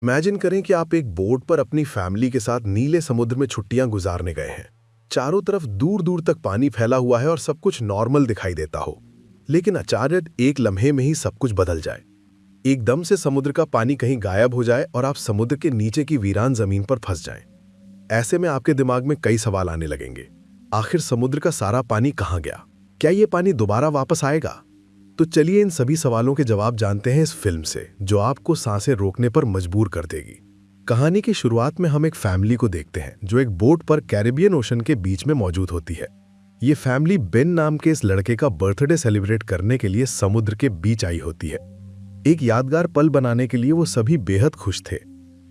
Imagine करें कि आप एक बोट पर अपनी फैमिली के साथ नीले समुद्र में छुट्टियां गुजारने गए हैं। चारों तरफ दूर दूर तक पानी फैला हुआ है और सब कुछ नॉर्मल दिखाई देता हो। लेकिन अचानक एक लम्हे में ही सब कुछ बदल जाए। एकदम से समुद्र का पानी कहीं गायब हो जाए और आप समुद्र के नीचे की वीरान जमीन पर फंस जाएं। ऐसे में आपके दिमाग में कई सवाल आने लगेंगे। आखिर समुद्र का सारा पानी कहाँ गया? क्या ये पानी दोबारा वापस आएगा? तो चलिए इन सभी सवालों के जवाब जानते हैं इस फिल्म से, जो आपको सांसें रोकने पर मजबूर कर देगी। कहानी की शुरुआत में हम एक फैमिली को देखते हैं जो एक बोट पर कैरिबियन ओशन के बीच में मौजूद होती है। ये फैमिली बेन नाम के इस लड़के का बर्थडे सेलिब्रेट करने के लिए समुद्र के बीच आई होती है। एक यादगार पल बनाने के लिए वो सभी बेहद खुश थे,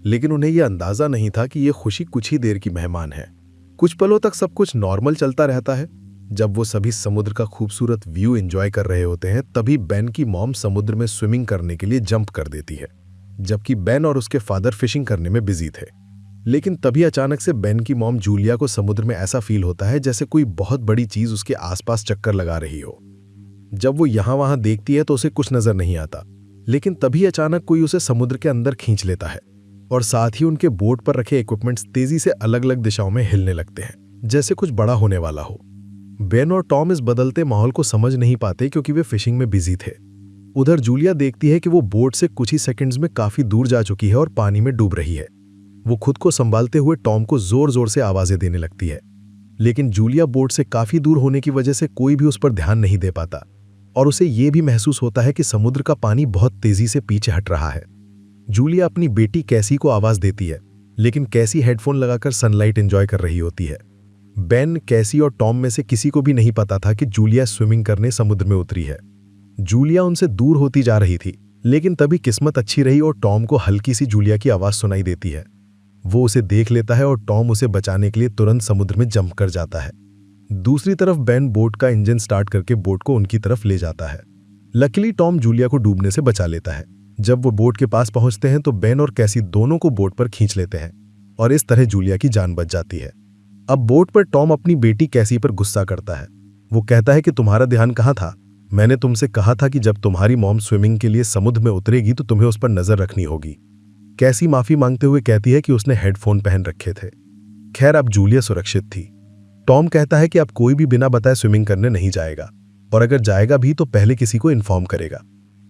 लेकिन उन्हें यह अंदाजा नहीं था कि यह खुशी कुछ ही देर की मेहमान है। कुछ पलों तक सब कुछ नॉर्मल चलता रहता है। जब वो सभी समुद्र का खूबसूरत व्यू एंजॉय कर रहे होते हैं, तभी बेन की मॉम समुद्र में स्विमिंग करने के लिए जंप कर देती है, जबकि बेन और उसके फादर फिशिंग करने में बिजी थे। लेकिन तभी अचानक से बेन की मॉम जूलिया को समुद्र में ऐसा फील होता है जैसे कोई बहुत बड़ी चीज उसके आसपास चक्कर लगा रही हो। जब वो यहां वहां देखती है तो उसे कुछ नजर नहीं आता, लेकिन तभी अचानक कोई उसे समुद्र के अंदर खींच लेता है और साथ ही उनके बोट पर रखे इक्विपमेंट्स तेजी से अलग अलग दिशाओं में हिलने लगते हैं, जैसे कुछ बड़ा होने वाला हो। बेन और टॉम इस बदलते माहौल को समझ नहीं पाते क्योंकि वे फिशिंग में बिजी थे। उधर जूलिया देखती है कि वो बोट से कुछ ही सेकंड्स में काफी दूर जा चुकी है और पानी में डूब रही है। वो खुद को संभालते हुए टॉम को जोर जोर से आवाजें देने लगती है, लेकिन जूलिया बोट से काफी दूर होने की वजह से कोई भी उस पर ध्यान नहीं दे पाता और उसे यह भी महसूस होता है कि समुद्र का पानी बहुत तेजी से पीछे हट रहा है। जूलिया अपनी बेटी कैसी को आवाज देती है, लेकिन कैसी हेडफोन लगाकर सनलाइट एंजॉय कर रही होती है। बेन, कैसी और टॉम में से किसी को भी नहीं पता था कि जूलिया स्विमिंग करने समुद्र में उतरी है। जूलिया उनसे दूर होती जा रही थी, लेकिन तभी किस्मत अच्छी रही और टॉम को हल्की सी जूलिया की आवाज सुनाई देती है। वो उसे देख लेता है और टॉम उसे बचाने के लिए तुरंत समुद्र में जंप कर जाता है। दूसरी तरफ बेन बोट का इंजन स्टार्ट करके बोट को उनकी तरफ ले जाता है। लकीली टॉम जूलिया को डूबने से बचा लेता है। जब वो बोट के पास पहुंचते हैं तो बेन और कैसी दोनों को बोट पर खींच लेते हैं और इस तरह जूलिया की जान बच जाती है। अब बोट पर टॉम अपनी बेटी कैसी पर गुस्सा करता है। वो कहता है कि तुम्हारा ध्यान कहाँ था? मैंने तुमसे कहा था कि जब तुम्हारी मॉम स्विमिंग के लिए समुद्र में उतरेगी तो तुम्हें उस पर नजर रखनी होगी। कैसी माफी मांगते हुए कहती है कि उसने हेडफोन पहन रखे थे। खैर, अब जूलिया सुरक्षित थी। टॉम कहता है कि अब कोई भी बिना बताए स्विमिंग करने नहीं जाएगा, और अगर जाएगा भी तो पहले किसी को इन्फॉर्म करेगा।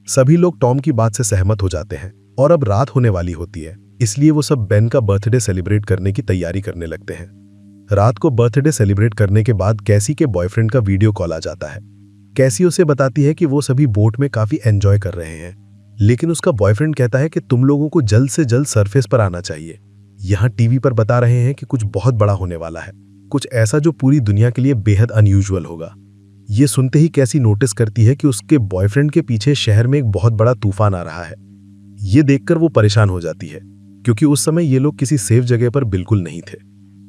सभी लोग टॉम की बात से सहमत हो जाते हैं और अब रात होने वाली होती है, इसलिए वो सब बेन का बर्थडे सेलिब्रेट करने की तैयारी करने लगते हैं। रात को बर्थडे सेलिब्रेट करने के बाद कैसी के बॉयफ्रेंड का वीडियो कॉल आ जाता है। कैसी उसे बताती है कि वो सभी बोट में काफी एंजॉय कर रहे हैं, लेकिन उसका बॉयफ्रेंड कहता है कि तुम लोगों को जल्द से जल्द सरफेस पर आना चाहिए। यहाँ टीवी पर बता रहे हैं कि कुछ बहुत बड़ा होने वाला है, कुछ ऐसा जो पूरी दुनिया के लिए बेहद अनयूजुअल होगा। ये सुनते ही कैसी नोटिस करती है कि उसके बॉयफ्रेंड के पीछे शहर में एक बहुत बड़ा तूफान आ रहा है। ये देखकर वो परेशान हो जाती है, क्योंकि उस समय ये लोग किसी सेफ जगह पर बिल्कुल नहीं थे।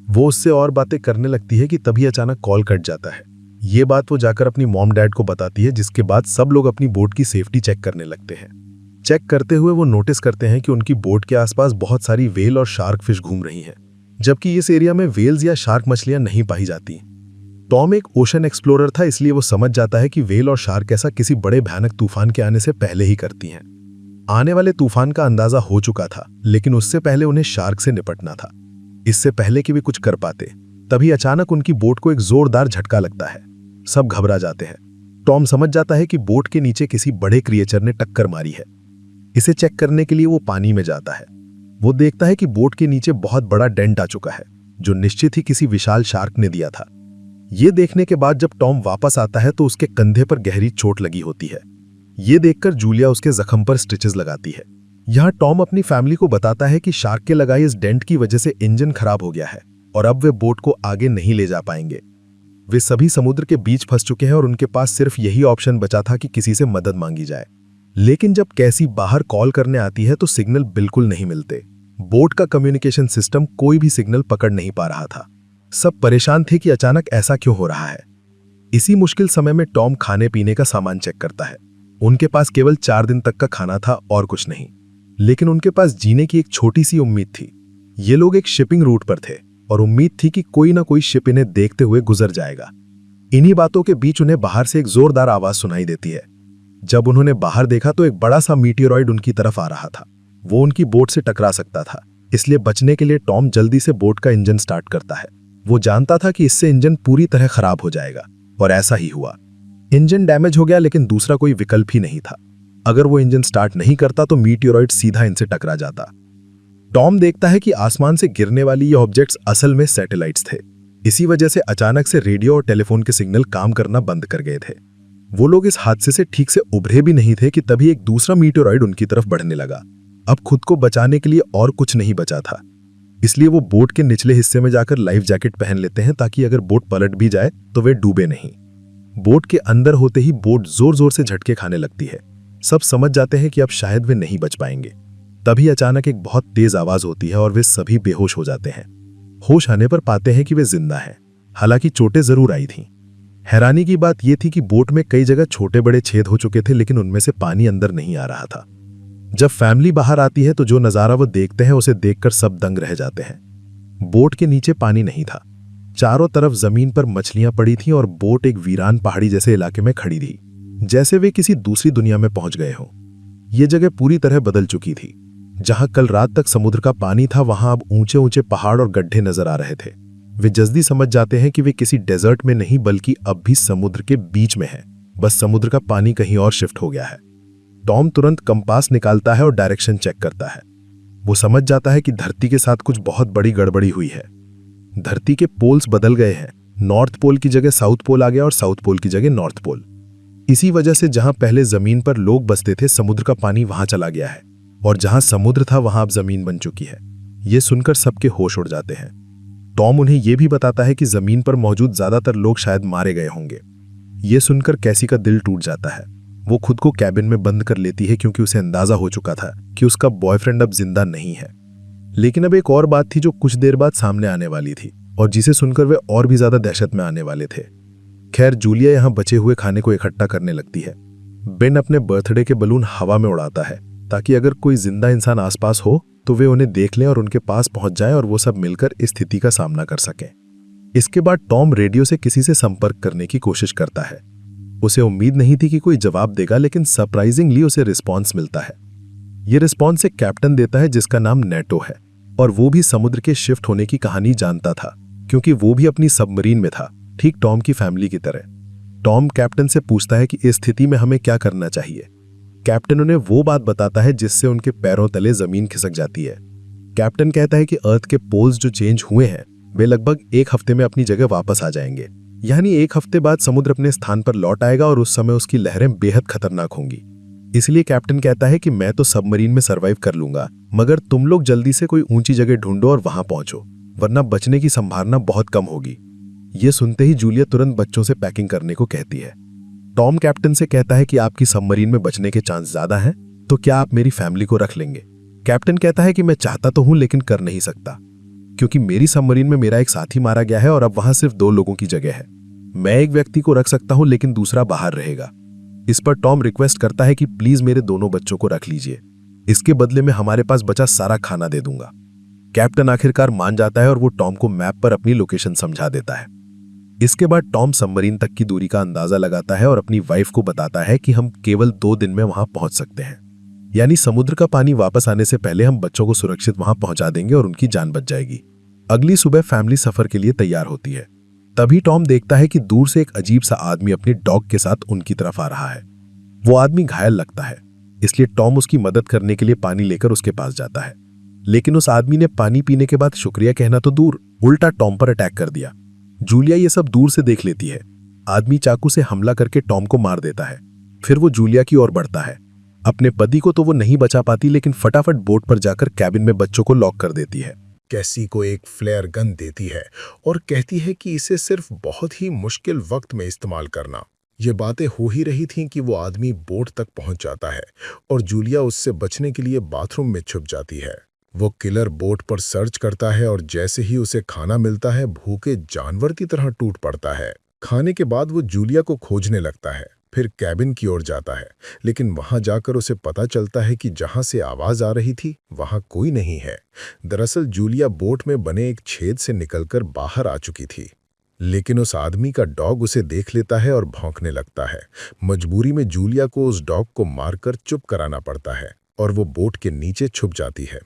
वो उससे और बातें करने लगती है कि तभी अचानक कॉल कट जाता है। ये बात वो जाकर अपनी मॉम डैड को बताती है, जिसके बाद सब लोग अपनी बोट की सेफ्टी चेक करने लगते हैं। चेक करते हुए वो नोटिस करते हैं कि उनकी बोट के आसपास बहुत सारी व्हेल और शार्क फिश घूम रही हैं, जबकि इस एरिया में व्हेल्स या शार्क मछलियां नहीं पाई जाती। टॉम एक ओशन एक्सप्लोरर था, इसलिए वो समझ जाता है कि व्हेल और शार्क ऐसा किसी बड़े भयानक तूफान के आने से पहले ही करती हैं। आने वाले तूफान का अंदाजा हो चुका था, लेकिन उससे पहले उन्हें शार्क से निपटना था। इससे पहले कि वे कुछ कर पाते, तभी अचानक उनकी बोट को एक जोरदार झटका लगता है। सब घबरा जाते हैं। टॉम समझ जाता है कि बोट के नीचे किसी बड़े क्रिएचर ने टक्कर मारी है। इसे चेक करने के लिए वो पानी में जाता है। वो देखता है कि बोट के नीचे बहुत बड़ा डेंट आ चुका है, जो निश्चित ही किसी विशाल शार्क ने दिया था। ये देखने के बाद जब टॉम वापस आता है तो उसके कंधे पर गहरी चोट लगी होती है। ये देखकर जूलिया उसके जख्म पर स्टिचेस लगाती है। यहाँ टॉम अपनी फैमिली को बताता है कि शार्क के लगाए इस डेंट की वजह से इंजन खराब हो गया है और अब वे बोट को आगे नहीं ले जा पाएंगे। वे सभी समुद्र के बीच फंस चुके हैं और उनके पास सिर्फ यही ऑप्शन बचा था कि किसी से मदद मांगी जाए। लेकिन जब कैसी बाहर कॉल करने आती है तो सिग्नल बिल्कुल नहीं मिलते। बोट का कम्युनिकेशन सिस्टम कोई भी सिग्नल पकड़ नहीं पा रहा था। सब परेशान थे कि अचानक ऐसा क्यों हो रहा है। इसी मुश्किल समय में टॉम खाने पीने का सामान चेक करता है। उनके पास केवल 4 दिन तक का खाना था और कुछ नहीं, लेकिन उनके पास जीने की एक छोटी सी उम्मीद थी। ये लोग एक शिपिंग रूट पर थे और उम्मीद थी कि कोई ना कोई शिप इन्हें देखते हुए गुजर जाएगा। इन्हीं बातों के बीच उन्हें बाहर से एक जोरदार आवाज सुनाई देती है। जब उन्होंने बाहर देखा तो एक बड़ा सा मीटियोरॉइड उनकी तरफ आ रहा था। वो उनकी बोट से टकरा सकता था। इसलिए बचने के लिए टॉम जल्दी से बोट का इंजन स्टार्ट करता है। वो जानता था कि इससे इंजन पूरी तरह खराब हो जाएगा, और ऐसा ही हुआ। इंजन डैमेज हो गया, लेकिन दूसरा कोई विकल्प ही नहीं था। अगर वो इंजन स्टार्ट नहीं करता तो मीटियोराइड सीधा इनसे टकरा जाता। टॉम देखता है कि आसमान से गिरने वाली ये ऑब्जेक्ट्स असल में सैटेलाइट्स थे। इसी वजह से अचानक से रेडियो और टेलीफोन के सिग्नल काम करना बंद कर गए थे। वो लोग इस हादसे से ठीक से उभरे भी नहीं थे कि तभी एक दूसरा मीटियोराइड उनकी तरफ बढ़ने लगा। अब खुद को बचाने के लिए और कुछ नहीं बचा था, इसलिए वो बोट के निचले हिस्से में जाकर लाइफ जैकेट पहन लेते हैं ताकि अगर बोट पलट भी जाए तो वे डूबे नहीं। बोट के अंदर होते ही बोट जोर जोर से झटके खाने लगती है। सब समझ जाते हैं कि अब शायद वे नहीं बच पाएंगे। तभी अचानक एक बहुत तेज आवाज होती है और वे सभी बेहोश हो जाते हैं। होश आने पर पाते हैं कि वे जिंदा हैं, हालांकि चोटें जरूर आई थीं। हैरानी की बात यह थी कि बोट में कई जगह छोटे बड़े छेद हो चुके थे, लेकिन उनमें से पानी अंदर नहीं आ रहा था। जब फैमिली बाहर आती है तो जो नजारा वो देखते हैं उसे देखकर सब दंग रह जाते हैं। बोट के नीचे पानी नहीं था, चारों तरफ जमीन पर मछलियां पड़ी थीं और बोट एक वीरान पहाड़ी जैसे इलाके में खड़ी थी, जैसे वे किसी दूसरी दुनिया में पहुंच गए हों। ये जगह पूरी तरह बदल चुकी थी। जहां कल रात तक समुद्र का पानी था, वहां अब ऊंचे ऊंचे पहाड़ और गड्ढे नजर आ रहे थे। वे जल्दी समझ जाते हैं कि वे किसी डेजर्ट में नहीं बल्कि अब भी समुद्र के बीच में हैं। बस समुद्र का पानी कहीं और शिफ्ट हो गया है। टॉम तुरंत कंपास निकालता है और डायरेक्शन चेक करता है। वो समझ जाता है कि धरती के साथ कुछ बहुत बड़ी गड़बड़ी हुई है। धरती के पोल्स बदल गए हैं। नॉर्थ पोल की जगह साउथ पोल आ गया और साउथ पोल की जगह नॉर्थ पोल। इसी वजह से जहां पहले जमीन पर लोग बसते थे, समुद्र का पानी वहां चला गया है, और जहां समुद्र था वहां अब जमीन बन चुकी है। ये सुनकर सबके होश उड़ जाते हैं। टॉम उन्हें यह भी बताता है कि जमीन पर मौजूद ज्यादातर लोग शायद मारे गए होंगे। ये सुनकर कैसी का दिल टूट जाता है। वो खुद को कैबिन में बंद कर लेती है क्योंकि उसे अंदाजा हो चुका था कि उसका बॉयफ्रेंड अब जिंदा नहीं है। लेकिन अब एक और बात थी जो कुछ देर बाद सामने आने वाली थी, और जिसे सुनकर वे और भी ज्यादा दहशत में आने वाले थे। खैर, जूलिया यहां बचे हुए खाने को इकट्ठा करने लगती है। बेन अपने बर्थडे के बलून हवा में उड़ाता है ताकि अगर कोई जिंदा इंसान आसपास हो तो वे उन्हें देख लें और उनके पास पहुंच जाएं और वो सब मिलकर इस स्थिति का सामना कर सकें। इसके बाद टॉम रेडियो से किसी से संपर्क करने की कोशिश करता है। उसे उम्मीद नहीं थी कि कोई जवाब देगा, लेकिन सरप्राइजिंगली उसे रिस्पॉन्स मिलता है। ये रिस्पॉन्स एक कैप्टन देता है जिसका नाम नेटो है, और वो भी समुद्र के शिफ्ट होने की कहानी जानता था क्योंकि वो भी अपनी सबमरीन में था, ठीक टॉम की फैमिली की तरह। टॉम कैप्टन से पूछता है कि इस स्थिति में हमें क्या करना चाहिए। कैप्टन उन्हें वो बात बताता है जिससे उनके पैरों तले जमीन खिसक जाती है। कैप्टन कहता है कि अर्थ के पोल्स जो चेंज हुए हैं वे लगभग 1 हफ्ते में अपनी जगह वापस आ जाएंगे, यानी 1 हफ्ते बाद समुद्र अपने स्थान पर लौट आएगा और उस समय उसकी लहरें बेहद खतरनाक होंगी। इसलिए कैप्टन कहता है कि मैं तो सबमरीन में सरवाइव कर लूंगा, मगर तुम लोग जल्दी से कोई ऊंची जगह ढूंढो और वहां पहुंचो, वरना बचने की संभावना बहुत कम होगी। ये सुनते ही जूलिया तुरंत बच्चों से पैकिंग करने को कहती है। टॉम कैप्टन से कहता है कि आपकी सबमरीन में बचने के चांस ज्यादा हैं, तो क्या आप मेरी फैमिली को रख लेंगे। कैप्टन कहता है कि मैं चाहता तो हूं लेकिन कर नहीं सकता, क्योंकि मेरी सबमरीन में मेरा एक साथी मारा गया है और अब वहां सिर्फ 2 लोगों की जगह है। मैं एक व्यक्ति को रख सकता हूं लेकिन दूसरा बाहर रहेगा। इस पर टॉम रिक्वेस्ट करता है कि प्लीज मेरे दोनों बच्चों को रख लीजिए, इसके बदले में हमारे पास बचा सारा खाना दे दूंगा। कैप्टन आखिरकार मान जाता है और वो टॉम को मैप पर अपनी लोकेशन समझा देता है। इसके बाद टॉम सबमरीन तक की दूरी का अंदाजा लगाता है और अपनी वाइफ को बताता है कि हम केवल 2 दिन में वहां पहुंच सकते हैं, यानी समुद्र का पानी वापस आने से पहले हम बच्चों को सुरक्षित वहां पहुंचा देंगे और उनकी जान बच जाएगी। अगली सुबह फैमिली सफर के लिए तैयार होती है। तभी टॉम देखता है कि दूर से एक अजीब सा आदमी अपनी डॉग के साथ उनकी तरफ आ रहा है। वो आदमी घायल लगता है, इसलिए टॉम उसकी मदद करने के लिए पानी लेकर उसके पास जाता है। लेकिन उस आदमी ने पानी पीने के बाद शुक्रिया कहना तो दूर, उल्टा टॉम पर अटैक कर दिया। जूलिया ये सब दूर से देख लेती है। आदमी चाकू से हमला करके टॉम को मार देता है। फिर वो जूलिया की ओर बढ़ता है। अपने पति को तो वो नहीं बचा पाती, लेकिन फटाफट बोट पर जाकर कैबिन में बच्चों को लॉक कर देती है। कैसी को एक फ्लेयर गन देती है और कहती है कि इसे सिर्फ बहुत ही मुश्किल वक्त में इस्तेमाल करना। ये बातें हो ही रही थीं कि वो आदमी बोट तक पहुंच जाता है और जूलिया उससे बचने के लिए बाथरूम में छुप जाती है। वो किलर बोट पर सर्च करता है और जैसे ही उसे खाना मिलता है भूखे जानवर की तरह टूट पड़ता है। खाने के बाद वो जूलिया को खोजने लगता है, फिर कैबिन की ओर जाता है, लेकिन वहां जाकर उसे पता चलता है कि जहां से आवाज आ रही थी वहां कोई नहीं है। दरअसल जूलिया बोट में बने एक छेद से निकलकर बाहर आ चुकी थी, लेकिन उस आदमी का डॉग उसे देख लेता है और भौंकने लगता है। मजबूरी में जूलिया को उस डॉग को मारकर चुप कराना पड़ता है और वो बोट के नीचे छुप जाती है।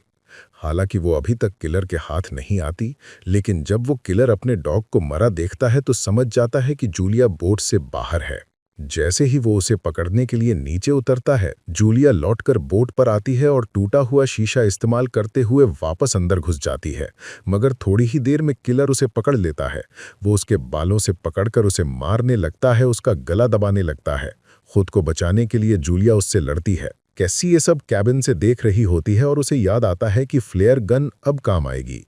हालांकि वो अभी तक किलर के हाथ नहीं आती, लेकिन जब वो किलर अपने डॉग को मरा देखता है तो समझ जाता है कि जूलिया बोट से बाहर है। जैसे ही वो उसे पकड़ने के लिए नीचे उतरता है, जूलिया लौटकर बोट पर आती है और टूटा हुआ शीशा इस्तेमाल करते हुए वापस अंदर घुस जाती है। मगर थोड़ी ही देर में किलर उसे पकड़ लेता है। वो उसके बालों से पकड़कर उसे मारने लगता है, उसका गला दबाने लगता है। खुद को बचाने के लिए जूलिया उससे लड़ती है। कैसी ये सब कैबिन से देख रही होती है और उसे याद आता है कि फ्लेयर गन अब काम आएगी।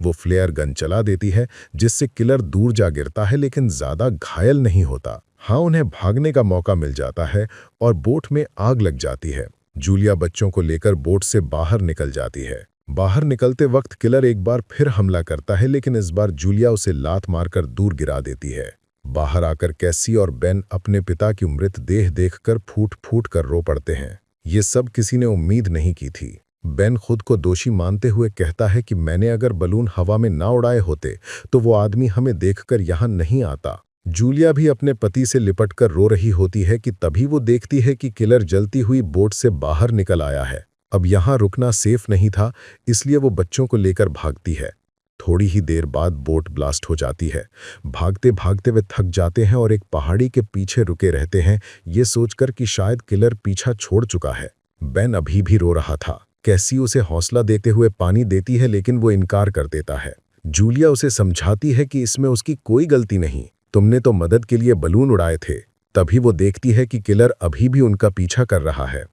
वो फ्लेयर गन चला देती है, जिससे किलर दूर जा गिरता है लेकिन ज्यादा घायल नहीं होता। हाँ, उन्हें भागने का मौका मिल जाता है और बोट में आग लग जाती है। जूलिया बच्चों को लेकर बोट से बाहर निकल जाती है। बाहर निकलते वक्त किलर एक बार फिर हमला करता है, लेकिन इस बार जूलिया उसे लात मारकर दूर गिरा देती है। बाहर आकर कैसी और बेन अपने पिता की मृतदेह देखकर फूट फूट कर रो पड़ते हैं। ये सब किसी ने उम्मीद नहीं की थी। बेन खुद को दोषी मानते हुए कहता है कि मैंने अगर बलून हवा में ना उड़ाए होते तो वो आदमी हमें देखकर यहाँ नहीं आता। जूलिया भी अपने पति से लिपटकर रो रही होती है कि तभी वो देखती है कि किलर जलती हुई बोट से बाहर निकल आया है। अब यहाँ रुकना सेफ नहीं था, इसलिए वो बच्चों को लेकर भागती है। थोड़ी ही देर बाद बोट ब्लास्ट हो जाती है। भागते भागते वे थक जाते हैं और एक पहाड़ी के पीछे रुके रहते हैं, ये सोचकर कि शायद किलर पीछा छोड़ चुका है। बेन अभी भी रो रहा था। कैसी उसे हौसला देते हुए पानी देती है, लेकिन वो इनकार कर देता है। जूलिया उसे समझाती है कि इसमें उसकी कोई गलती नहीं, तुमने तो मदद के लिए बलून उड़ाए थे। तभी वो देखती है कि किलर अभी भी उनका पीछा कर रहा है।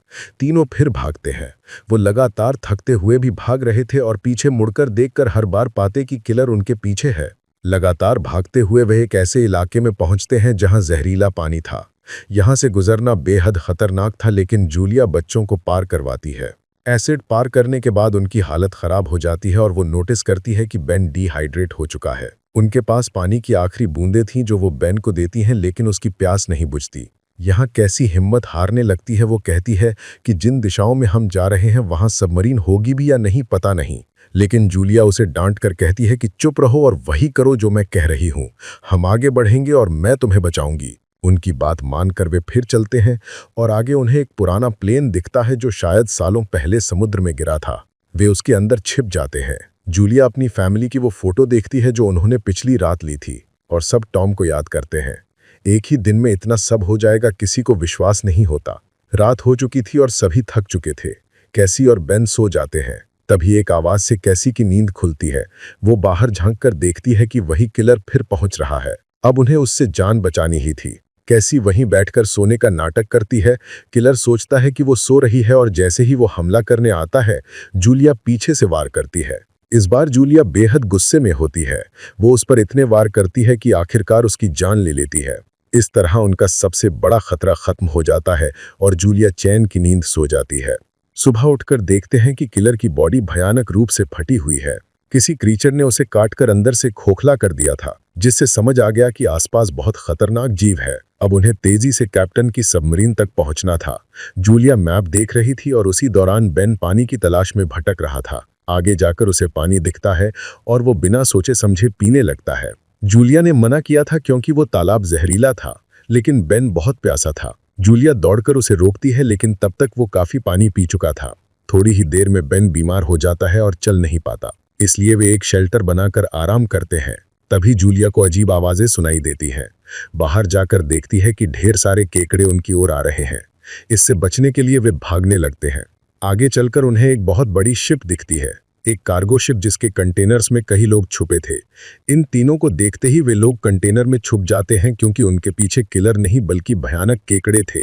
तीनों फिर भागते हैं। वो लगातार थकते हुए भी भाग रहे थे और पीछे मुड़कर देखकर हर बार पाते कि किलर उनके पीछे है। लगातार भागते हुए वे एक ऐसे इलाके में पहुंचते हैं जहां जहरीला पानी था। यहां से गुजरना बेहद खतरनाक था, लेकिन जूलिया बच्चों को पार करवाती है। एसिड पार करने के बाद उनकी हालत खराब हो जाती है और वो नोटिस करती है कि बेन डिहाइड्रेट हो चुका है। उनके पास पानी की आखिरी बूंदें थीं जो वो बेन को देती हैं, लेकिन उसकी प्यास नहीं बुझती। यहाँ कैसी हिम्मत हारने लगती है। वो कहती है कि जिन दिशाओं में हम जा रहे हैं वहां सबमरीन होगी भी या नहीं पता नहीं, लेकिन जूलिया उसे डांट कर कहती है कि चुप रहो और वही करो जो मैं कह रही हूँ। हम आगे बढ़ेंगे और मैं तुम्हें बचाऊंगी। उनकी बात मानकर वे फिर चलते हैं और आगे उन्हें एक पुराना प्लेन दिखता है जो शायद सालों पहले समुद्र में गिरा था। वे उसके अंदर छिप जाते हैं। जूलिया अपनी फैमिली की वो फोटो देखती है जो उन्होंने पिछली रात ली थी और सब टॉम को याद करते हैं। एक ही दिन में इतना सब हो जाएगा, किसी को विश्वास नहीं होता। रात हो चुकी थी और सभी थक चुके थे। कैसी और बेन सो जाते हैं। तभी एक आवाज से कैसी की नींद खुलती है। वो बाहर झांककर देखती है कि वही किलर फिर पहुंच रहा है। अब उन्हें उससे जान बचानी ही थी। कैसी वहीं बैठकर सोने का नाटक करती है। किलर सोचता है कि वो सो रही है और जैसे ही वो हमला करने आता है, जूलिया पीछे से वार करती है। इस बार जूलिया बेहद गुस्से में होती है। वो उस पर इतने वार करती है कि आखिरकार उसकी जान ले लेती है। इस तरह उनका सबसे बड़ा खतरा खत्म हो जाता है और जूलिया चैन की नींद सो जाती है। सुबह उठकर देखते हैं कि किलर की बॉडी भयानक रूप से फटी हुई है। किसी क्रीचर ने उसे काटकर अंदर से खोखला कर दिया था, जिससे समझ आ गया कि आसपास बहुत खतरनाक जीव है। अब उन्हें तेजी से कैप्टन की सबमरीन तक पहुंचना था। जूलिया मैप देख रही थी और उसी दौरान बेन पानी की तलाश में भटक रहा था। आगे जाकर उसे पानी दिखता है और वो बिना सोचे समझे पीने लगता है। जूलिया ने मना किया था क्योंकि वो तालाब जहरीला था, लेकिन बेन बहुत प्यासा था। जूलिया दौड़कर उसे रोकती है, लेकिन तब तक वो काफी पानी पी चुका था। थोड़ी ही देर में बेन बीमार हो जाता है और चल नहीं पाता, इसलिए वे एक शेल्टर बनाकर आराम करते हैं। तभी जूलिया को अजीब आवाजें सुनाई देती हैं। बाहर जाकर देखती है कि ढेर सारे केकड़े उनकी ओर आ रहे हैं। इससे बचने के लिए वे भागने लगते हैं। आगे चलकर उन्हें एक बहुत बड़ी शिप दिखती है, एक कार्गो शिप जिसके कंटेनर्स में कई लोग छुपे थे। इन तीनों को देखते ही वे लोग कंटेनर में छुप जाते हैं, क्योंकि उनके पीछे किलर नहीं बल्कि भयानक केकड़े थे।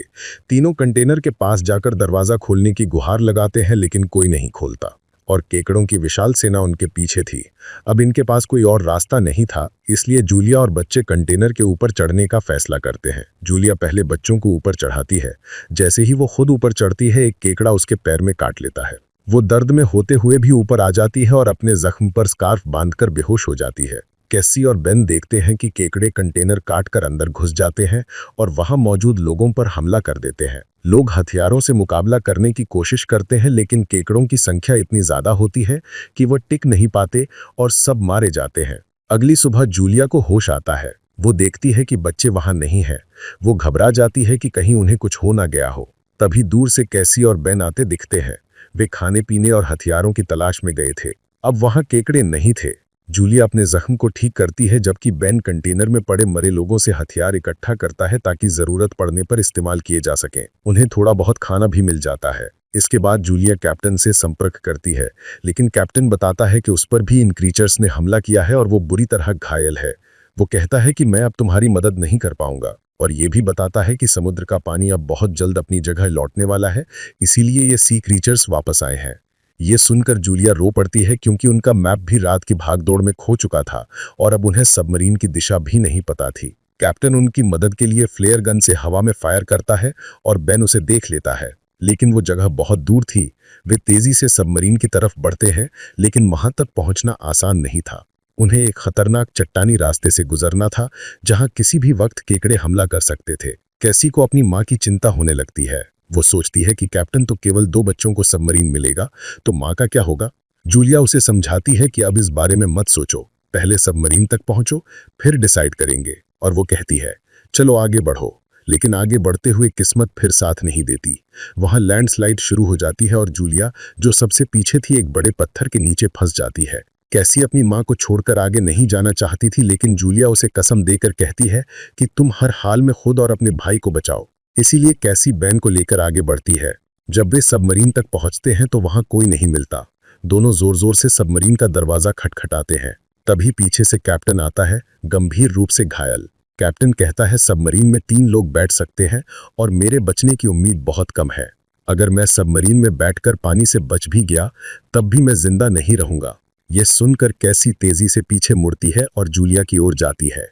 तीनों कंटेनर के पास जाकर दरवाजा खोलने की गुहार लगाते हैं, लेकिन कोई नहीं खोलता और केकड़ों की विशाल सेना उनके पीछे थी। अब इनके पास कोई और रास्ता नहीं था, इसलिए जूलिया और बच्चे कंटेनर के ऊपर चढ़ने का फैसला करते हैं। जूलिया पहले बच्चों को ऊपर चढ़ाती है। जैसे ही वो खुद ऊपर चढ़ती है, एक केकड़ा उसके पैर में काट लेता है। वो दर्द में होते हुए भी ऊपर आ जाती है और अपने जख्म पर स्कार्फ बांधकर बेहोश हो जाती है। कैसी और बेन देखते हैं कि केकड़े कंटेनर काटकर अंदर घुस जाते हैं और वहां मौजूद लोगों पर हमला कर देते हैं। लोग हथियारों से मुकाबला करने की कोशिश करते हैं, लेकिन केकड़ों की संख्या इतनी ज्यादा होती है कि वो टिक नहीं पाते और सब मारे जाते हैं। अगली सुबह जूलिया को होश आता है। वो देखती है कि बच्चे वहां नहीं हैं। वो घबरा जाती है कि कहीं उन्हें कुछ हो ना गया हो। तभी दूर से कैसी और बेन आते दिखते हैं। वे खाने पीने और हथियारों की तलाश में गए थे। अब वहां केकड़े नहीं थे। जूलिया अपने जख्म को ठीक करती है जबकि बेन कंटेनर में पड़े मरे लोगों से हथियार इकट्ठा करता है ताकि जरूरत पड़ने पर इस्तेमाल किए जा सकें। उन्हें थोड़ा बहुत खाना भी मिल जाता है। इसके बाद जूलिया कैप्टन से संपर्क करती है, लेकिन कैप्टन बताता है कि उस पर भी इन क्रीचर्स ने हमला किया है और वो बुरी तरह घायल है। वो कहता है कि मैं अब तुम्हारी मदद नहीं कर पाऊंगा, और ये भी बताता है कि समुद्र का पानी अब बहुत जल्द अपनी जगह लौटने वाला है, इसीलिए ये सी क्रीचर्स वापस आए हैं। ये सुनकर जूलिया रो पड़ती है क्योंकि उनका मैप भी रात की भागदौड़ में खो चुका था और अब उन्हें सबमरीन की दिशा भी नहीं पता थी। कैप्टन उनकी मदद के लिए फ्लेयर गन से हवा में फायर करता है और बेन उसे देख लेता है, लेकिन वो जगह बहुत दूर थी। वे तेजी से सबमरीन की तरफ बढ़ते हैं, लेकिन वहां तक पहुंचना आसान नहीं था। उन्हें एक खतरनाक चट्टानी रास्ते से गुजरना था जहां किसी भी वक्त केकड़े हमला कर सकते थे। कैसी को अपनी मां की चिंता होने लगती है। वो सोचती है कि कैप्टन तो केवल 2 बच्चों को सबमरीन मिलेगा, तो मां का क्या होगा। जूलिया उसे समझाती है कि अब इस बारे में मत सोचो, पहले सबमरीन तक पहुंचो, फिर डिसाइड करेंगे। और वो कहती है, चलो आगे बढ़ो। लेकिन आगे बढ़ते हुए किस्मत फिर साथ नहीं देती। वहां लैंडस्लाइड शुरू हो जाती है और जूलिया, जो सबसे पीछे थी, एक बड़े पत्थर के नीचे फंस जाती है। कैसी अपनी मां को छोड़कर आगे नहीं जाना चाहती थी, लेकिन जूलिया उसे कसम देकर कहती है कि तुम हर हाल में खुद और अपने भाई को बचाओ। इसीलिए कैसी बेन को लेकर आगे बढ़ती है। जब वे सबमरीन तक पहुंचते हैं तो वहां कोई नहीं मिलता। दोनों जोर जोर से सबमरीन का दरवाजा खटखटाते हैं। तभी पीछे से कैप्टन आता है, गंभीर रूप से घायल। कैप्टन कहता है, सबमरीन में 3 लोग बैठ सकते हैं और मेरे बचने की उम्मीद बहुत कम है। अगर मैं सबमरीन में बैठकर पानी से बच भी गया तब भी मैं जिंदा नहीं रहूंगा। यह सुनकर कैसी तेजी से पीछे मुड़ती है और जूलिया की ओर जाती है,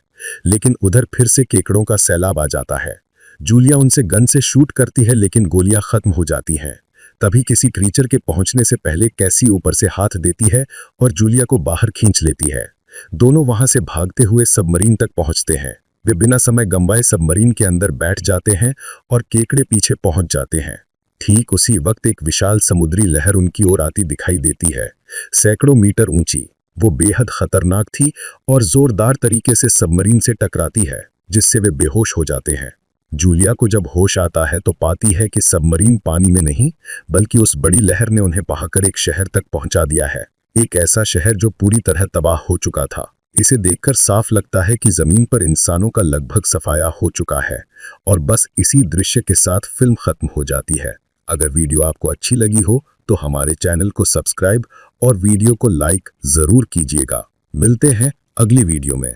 लेकिन उधर फिर से केकड़ों का सैलाब आ जाता है। जूलिया उनसे गन से शूट करती है, लेकिन गोलियां खत्म हो जाती हैं। तभी किसी क्रीचर के पहुंचने से पहले कैसी ऊपर से हाथ देती है और जूलिया को बाहर खींच लेती है। दोनों वहां से भागते हुए सबमरीन तक पहुंचते हैं। वे बिना समय गंवाए सबमरीन के अंदर बैठ जाते हैं और केकड़े पीछे पहुंच जाते हैं। ठीक उसी वक्त एक विशाल समुद्री लहर उनकी ओर आती दिखाई देती है, सैकड़ों मीटर ऊंची। वो बेहद खतरनाक थी और जोरदार तरीके से सबमरीन से टकराती है, जिससे वे बेहोश हो जाते हैं। जूलिया को जब होश आता है तो पाती है कि सबमरीन पानी में नहीं, बल्कि उस बड़ी लहर ने उन्हें बहाकर एक शहर तक पहुंचा दिया है। एक ऐसा शहर जो पूरी तरह तबाह हो चुका था। इसे देखकर साफ लगता है कि जमीन पर इंसानों का लगभग सफाया हो चुका है और बस इसी दृश्य के साथ फिल्म खत्म हो जाती है। अगर वीडियो आपको अच्छी लगी हो तो हमारे चैनल को सब्सक्राइब और वीडियो को लाइक जरूर कीजिएगा। मिलते हैं अगली वीडियो में।